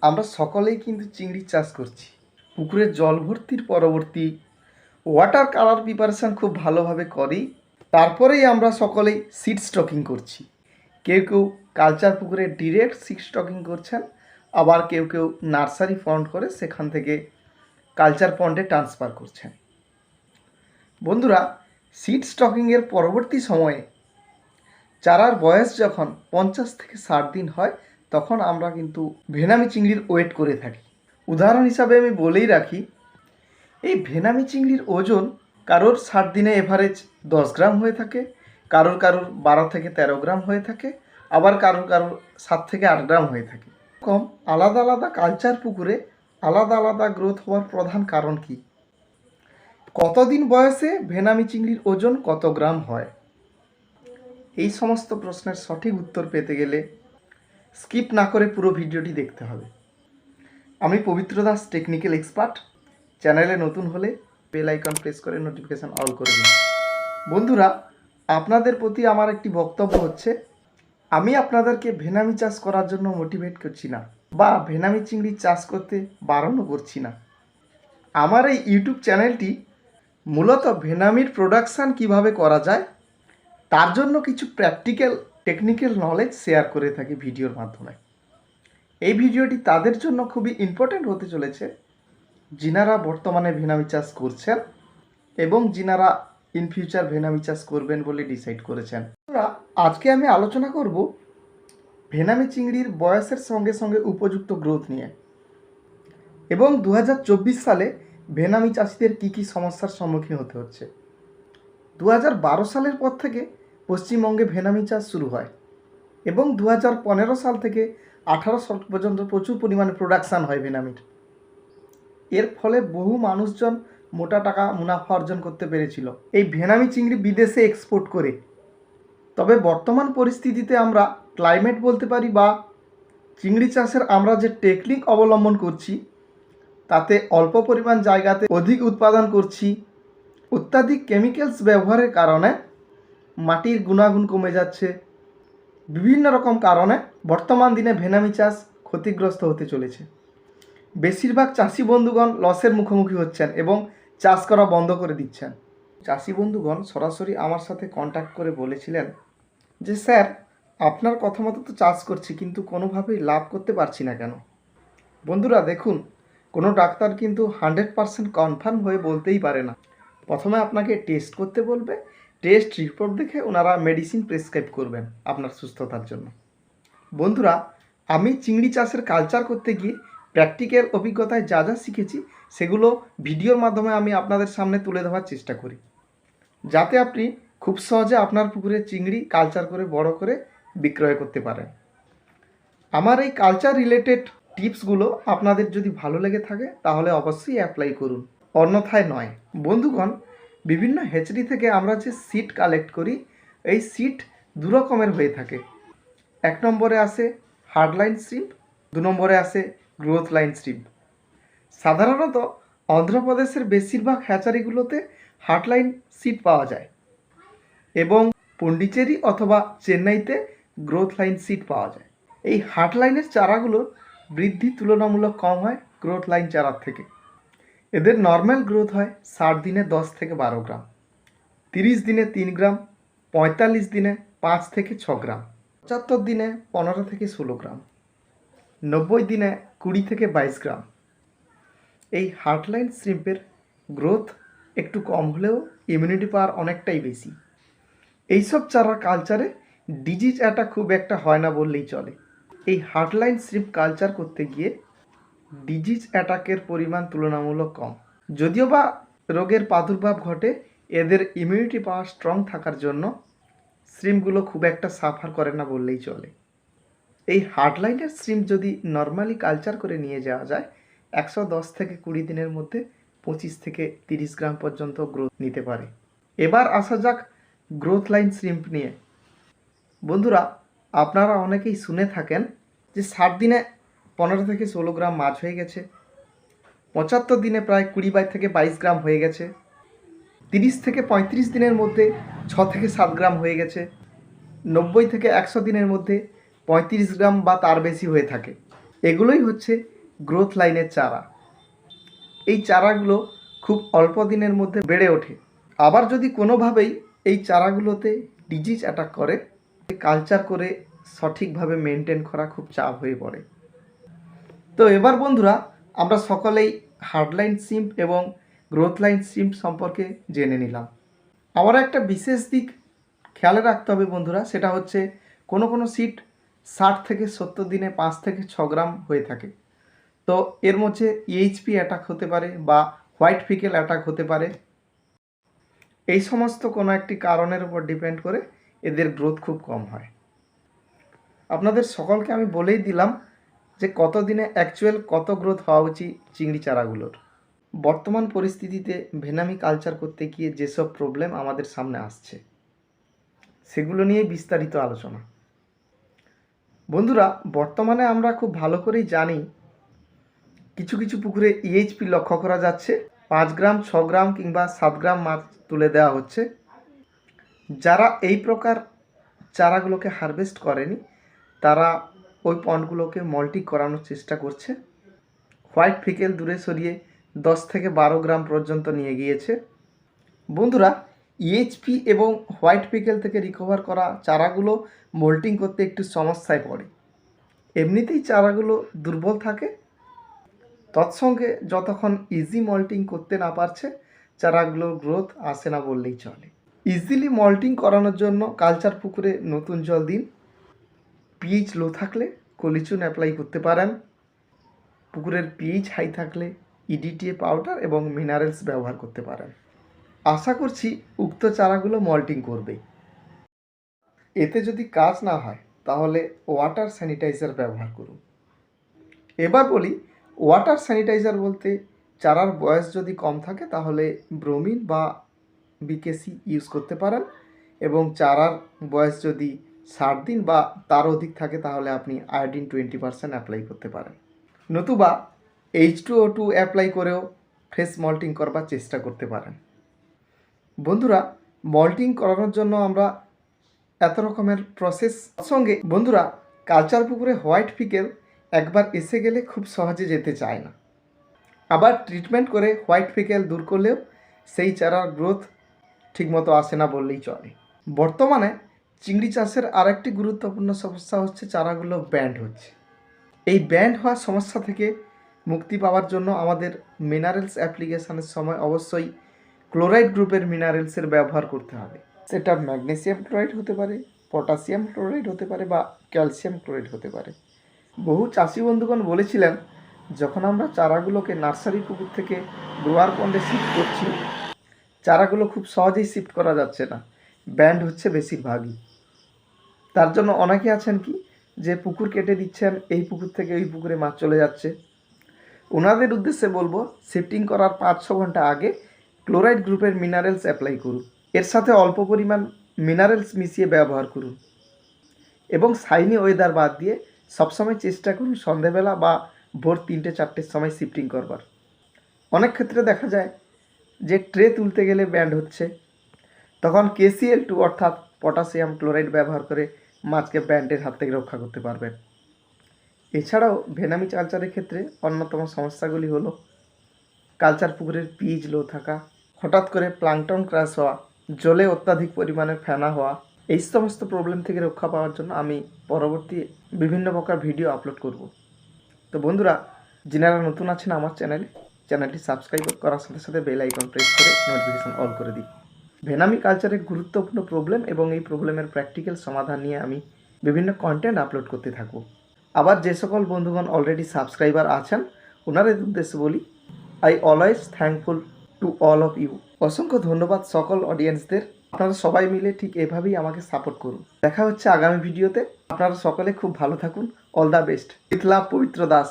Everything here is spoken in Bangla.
আমরা সকলেই কিন্তু চিংড়ি চাষ করছি। পুকুরে জল ভর্তির পরবর্তী ওয়াটার কালার প্রিপারেশান খুব ভালোভাবে করি। তারপরেই আমরা সকলেই সিড স্টকিং করছি। কেউ কেউ কালচার পুকুরে ডিরেক্ট সিড স্টকিং করছেন, আবার কেউ কেউ নার্সারি পন্ড করে সেখান থেকে কালচার পন্ডে ট্রান্সফার করছেন। বন্ধুরা, সিড স্টকিংয়ের পরবর্তী সময়ে চারার বয়স যখন 50 থেকে 60 দিন হয় তখন আমরা কিন্তু ভেনামি চিংড়ির ওয়েট করে থাকি। উদাহরণ হিসাবে আমি বলেই রাখি, এই ভেনামি চিংড়ির ওজন কারোর 60 দিনে এভারেজ 10 গ্রাম হয়ে থাকে, কারোর 12 থেকে 13 গ্রাম হয়ে থাকে, আবার কারোর 7 থেকে 8 গ্রাম হয়ে থাকে। কম আলাদা আলাদা কালচার পুকুরে আলাদা আলাদা গ্রোথ হওয়ার প্রধান কারণ কি? কতদিন বয়সে ভেনামি চিংড়ির ওজন কত গ্রাম হয়? এই সমস্ত প্রশ্নের সঠিক উত্তর পেতে গেলে স্কিপ না করে পুরো ভিডিওটি দেখতে হবে। আমি পবিত্র দাস, টেকনিক্যাল এক্সপার্ট। চ্যানেলে নতুন হলে বেল আইকন প্রেস করে নোটিফিকেশান অল করে দিন। বন্ধুরা, আপনাদের প্রতি আমার একটি বক্তব্য হচ্ছে, আমি আপনাদেরকে ভেনামি চাষ করার জন্য মোটিভেট করছি না বা ভেনামি চিংড়ি চাষ করতে বারণও করছি না। আমার এই ইউটিউব চ্যানেলটি মূলত ভেনামির প্রোডাকশান কিভাবে করা যায় তার জন্য কিছু প্র্যাকটিক্যাল টেকনিক্যাল নলেজ শেয়ার করে থাকি ভিডিওর মাধ্যমে। এই ভিডিওটি তাদের জন্য খুবই ইম্পর্ট্যান্ট হতে চলেছে যিনারা বর্তমানে ভেনামি চাষ করছেন এবং যিনারা ইন ফিউচার ভেনামি চাষ করবেন বলে ডিসাইড করেছেন। আজকে আমি আলোচনা করব ভেনামি চিংড়ির বয়সের সঙ্গে সঙ্গে উপযুক্ত গ্রোথ নিয়ে এবং 2024 সালে ভেনামি চাষিদের কী কী সমস্যার সম্মুখীন হতে হচ্ছে। 2012 সালের পর থেকে পশ্চিমবঙ্গে ভেনামি চাষ শুরু হয় এবং 2015 সাল থেকে 18 সাল পর্যন্ত প্রচুর পরিমাণে প্রোডাকশান হয় ভেনামির। এর ফলে বহু মানুষজন মোটা টাকা মুনাফা অর্জন করতে পেরেছিল এই ভেনামি চিংড়ি বিদেশে এক্সপোর্ট করে। তবে বর্তমান পরিস্থিতিতে আমরা ক্লাইমেট বলতে পারি বা চিংড়ি চাষের আমরা যে টেকনিক অবলম্বন করছি তাতে অল্প পরিমাণ জায়গাতে অধিক উৎপাদন করছি। অত্যাধিক কেমিক্যালস ব্যবহারের কারণে মাটির গুণাগুণ কমে যাচ্ছে। বিভিন্ন রকম কারণে বর্তমান দিনে ভেনামি চাষ ক্ষতিগ্রস্ত হতে চলেছে। বেশিরভাগ চাষি বন্ধুগণ লসের মুখোমুখি হচ্ছেন এবং চাষ করা বন্ধ করে দিচ্ছেন। চাষি বন্ধুগণ সরাসরি আমার সাথে কন্ট্যাক্ট করে বলেছিলেন যে স্যার, আপনার কথা মতো তো চাষ করছি কিন্তু কোনোভাবেই লাভ করতে পারছি না কেন? বন্ধুরা দেখুন, কোনো ডাক্তার কিন্তু 100% কনফার্ম হয়ে বলতেই পারে না। প্রথমে আপনাকে টেস্ট করতে বলবে, টেস্ট রিপোর্ট দেখে ওনারা মেডিসিন প্রেসক্রাইব করবেন আপনার সুস্থতার জন্য। বন্ধুরা, আমি চিংড়ি চাষের কালচার করতে গিয়ে প্র্যাকটিক্যাল অভিজ্ঞতায় যা যা শিখেছি সেগুলো ভিডিওর মাধ্যমে আমি আপনাদের সামনে তুলে ধরার চেষ্টা করি, যাতে আপনি খুব সহজে আপনার পুকুরে চিংড়ি কালচার করে বড় করে বিক্রয় করতে পারেন। আমার এই কালচার রিলেটেড টিপসগুলো আপনাদের যদি ভালো লেগে থাকে তাহলে অবশ্যই অ্যাপ্লাই করুন, অন্যথায় নয়। বন্ধুগণ, বিভিন্ন হেচড়ি থেকে আমরা যে সিড কালেক্ট করি এই সিড দু রকমের হয়ে থাকে। 1 নম্বরে আসে হার্ডলাইন শ্রিম্প, 2 নম্বরে আসে গ্রোথ লাইন শ্রিম্প। সাধারণত অন্ধ্রপ্রদেশের বেশিরভাগ হ্যাচারিগুলোতে হার্ডলাইন সিড পাওয়া যায় এবং পন্ডিচেরি অথবা চেন্নাইতে গ্রোথ লাইন সিড পাওয়া যায়। এই হার্ডলাইনের চারাগুলোর বৃদ্ধি তুলনামূলক কম হয় গ্রোথ লাইন চারার থেকে। এদের নর্মাল গ্রোথ হয় 60 দিনে 10 থেকে 12 গ্রাম, 30 দিনে 3 গ্রাম, 45 দিনে 5 থেকে 6 গ্রাম, 75 দিনে 15 থেকে 16 গ্রাম, 90 দিনে 20 থেকে 22 গ্রাম। এই হার্ডলাইন শ্রিম্পের গ্রোথ একটু কম হলেও ইমিউনিটি পাওয়ার অনেকটাই বেশি। এইসব চারা কালচারে ডিজিজ অ্যাটাক খুব একটা হয় না বললেই চলে। এই হার্ডলাইন শ্রিম্প কালচার করতে গিয়ে ডিজিজ অ্যাটাকের পরিমাণ তুলনামূলক কম, যদিও বা রোগের প্রাদুর্ভাব ঘটে। এদের ইমিউনিটি পাওয়ার স্ট্রং থাকার জন্য শ্রিম্পগুলো খুব একটা সাফার করে না বললেই চলে। এই হার্ডলাইনের শ্রিম্প যদি নর্মালি কালচার করে নিয়ে যাওয়া যায় 110 থেকে 20 দিনের মধ্যে 25 থেকে 30 গ্রাম পর্যন্ত গ্রোথ নিতে পারে। এবার আসা যাক গ্রোথ লাইন শ্রিম্প নিয়ে। বন্ধুরা, আপনারা অনেকেই শুনে থাকেন যে 60 দিনে 15 থেকে 16 গ্রাম মাছ হয়ে গেছে, 75 দিনে প্রায় 20 থেকে 22 গ্রাম হয়ে গেছে, 30 থেকে 35 দিনের মধ্যে 6 থেকে 7 গ্রাম হয়ে গেছে, 90 থেকে 100 দিনের মধ্যে 35 গ্রাম বা তার বেশি হয়ে থাকে। এগুলোই হচ্ছে গ্রোথ লাইনের চারা। এই চারাগুলো খুব অল্প দিনের মধ্যে বেড়ে ওঠে। আবার যদি কোনোভাবেই এই চারাগুলোতে ডিজিজ অ্যাটাক করে, কালচার করে সঠিকভাবে মেনটেন করা খুব চাপ হয়ে পড়ে। তো এবার বন্ধুরা আমরা সকলেই হার্ডলাইন সিম্প এবং গ্রোথ লাইন সিম্প সম্পর্কে জেনে নিলাম। আবার একটা বিশেষ দিক খেয়াল রাখতে হবে বন্ধুরা, সেটা হচ্ছে কোনো কোনো সিড 60 থেকে 70 দিনে 5 থেকে 6 গ্রাম হয়ে থাকে। তো এর মধ্যে ইএইচপি অ্যাটাক হতে পারে বা হোয়াইট ফিকেল অ্যাটাক হতে পারে। এই সমস্ত কোনো একটি কারণের উপর ডিপেন্ড করে এদের গ্রোথ খুব কম হয়। আপনাদের সকলকে আমি বলেই দিলাম যে কত দিনে অ্যাকচুয়াল কত গ্রোথ হওয়া উচিত চিংড়ি চারাগুলোর। বর্তমান পরিস্থিতিতে ভেনামি কালচার করতে গিয়ে যেসব প্রবলেম আমাদের সামনে আসছে সেগুলো নিয়ে বিস্তারিত আলোচনা। বন্ধুরা বর্তমানে আমরা খুব ভালো করেই জানি কিছু কিছু পুকুরে ইএইচপি লক্ষ্য করা যাচ্ছে। 5 গ্রাম 6 গ্রাম কিংবা 7 গ্রাম মাছ তুলে দেওয়া হচ্ছে। যারা এই প্রকার চারাগুলোকে হারভেস্ট করেনি তারা ওই পন্ডগুলোকে মল্টিং করানোর চেষ্টা করছে। হোয়াইট ফিকেল দূরে সরিয়ে 10 থেকে 12 গ্রাম পর্যন্ত নিয়ে গিয়েছে। বন্ধুরা ইএইচপি এবং হোয়াইট ফিকেল থেকে রিকভার করা চারাগুলো মল্টিং করতে একটু সমস্যায় পড়ে। এমনিতেই চারাগুলো দুর্বল থাকে, তৎসঙ্গে যতক্ষণ ইজি মল্টিং করতে না পারছে চারাগুলোর গ্রোথ আসে না বললেই চলে। ইজিলি মল্টিং করানোর জন্য কালচার পুকুরে নতুন জল দিন। পিএইচ লো থাকলে কলিচুন অ্যাপ্লাই করতে পারেন। পুকুরের পিএইচ হাই থাকলে ইডিটিএ পাউডার এবং মিনারেলস ব্যবহার করতে পারেন। আশা করছি উক্ত চারাগুলো মল্টিং করবে। এতে যদি কাজ না হয় তাহলে ওয়াটার স্যানিটাইজার ব্যবহার করুন। এবার বলি ওয়াটার স্যানিটাইজার বলতে চারার বয়স যদি কম থাকে তাহলে ব্রোমিন বা বিকেসি ইউজ করতে পারেন, এবং চারার বয়স যদি 60 দিন বা তার অধিক থাকে তাহলে আপনি আয়োডিন 20% অ্যাপ্লাই করতে পারেন। নতুবা H2O2 অ্যাপ্লাই করেও ফ্রেশ মল্টিং করবার চেষ্টা করতে পারেন। বন্ধুরা মল্টিং করানোর জন্য আমরা এত রকমের প্রসেস সঙ্গে বন্ধুরা কালচার পুকুরে হোয়াইট ফিকেল একবার এসে গেলে খুব সহজে যেতে চায় না। আবার ট্রিটমেন্ট করে হোয়াইট ফিকেল দূর করলেও সেই চারার গ্রোথ ঠিকমতো আসে না বললেই চলে। বর্তমানে চিংড়ি চাষের আরেকটি গুরুত্বপূর্ণ সমস্যা হচ্ছে চারাগুলো ব্যান্ড হচ্ছে। এই ব্যান্ড হওয়ার সমস্যা থেকে মুক্তি পাওয়ার জন্য আমাদের মিনারেলস অ্যাপ্লিকেশনের সময় অবশ্যই ক্লোরাইড গ্রুপের মিনারেলসের ব্যবহার করতে হবে। সেটা ম্যাগনেসিয়াম ক্লোরাইড হতে পারে, পটাশিয়াম ক্লোরাইড হতে পারে বা ক্যালসিয়াম ক্লোরাইড হতে পারে। বহু চাষি বন্ধুগণ বলেছিলেন যখন আমরা চারাগুলোকে নার্সারি পুকুর থেকে গ্রোয়ার পন্ডে শিফট করছি চারাগুলো খুব সহজেই শিফট করা যাচ্ছে না, ব্যান্ড হচ্ছে বেশিরভাগই। তার জন্য অনেকে আছেন কি যে পুকুর কেটে দিচ্ছেন, এই পুকুর থেকে ওই পুকুরে মাছ চলে যাচ্ছে। ওনাদের উদ্দেশ্যে বলবো শিফটিং করার 5-6 ঘন্টা আগে ক্লোরাইড গ্রুপের মিনারেলস অ্যাপ্লাই করুন। এর সাথে অল্প পরিমাণ মিনারেলস মিশিয়ে ব্যবহার করুন এবং সাইনি ওয়েদার বাদ দিয়ে সবসময় চেষ্টা করুন সন্ধেবেলা বা ভোর 3-4টের সময় শিফটিং করবার। অনেক ক্ষেত্রে দেখা যায় যে ট্রে তুলতে গেলে ব্যান্ড হচ্ছে, তখন KCl2 অর্থাৎ পটাশিয়াম ক্লোরাইড ব্যবহার করে মাছকে ব্যান্ডের হাত থেকে রক্ষা করতে পারবেন। এছাড়াও ভেনামি কালচারের ক্ষেত্রে অন্যতম সমস্যাগুলি হলো কালচার পুকুরের পিএইচ লো থাকা, হঠাৎ করে প্লাঙ্কটন ক্র্যাশ হওয়া, জলে অত্যাধিক পরিমাণে ফেনা হওয়া। এই সমস্ত প্রবলেম থেকে রক্ষা পাওয়ার জন্য আমি পরবর্তী বিভিন্ন প্রকার ভিডিও আপলোড করব। তো বন্ধুরা যিনারা নতুন আছেন আমার চ্যানেলটি সাবস্ক্রাইব করার সাথে সাথে বেল আইকন প্রেস করে নোটিফিকেশন অল করে দিই। ভেনামি কালচারের গুরুত্বপূর্ণ প্রবলেম এবং এই প্রবলেমের প্র্যাকটিক্যাল সমাধান নিয়ে আমি বিভিন্ন কন্টেন্ট আপলোড করতে থাকব। আবার যে সকল বন্ধুগণ অলরেডি সাবস্ক্রাইবার আছেন ওনাদের উদ্দেশ্যে বলি I always thankful to all of you. অসংখ্য ধন্যবাদ সকল অডিয়েন্সদের। আপনারা সবাই মিলে ঠিক এভাবেই আমাকে সাপোর্ট করুন। দেখা হচ্ছে আগামী ভিডিওতে। আপনারা সকলে খুব ভালো থাকুন। All the best. With love, পবিত্র দাস।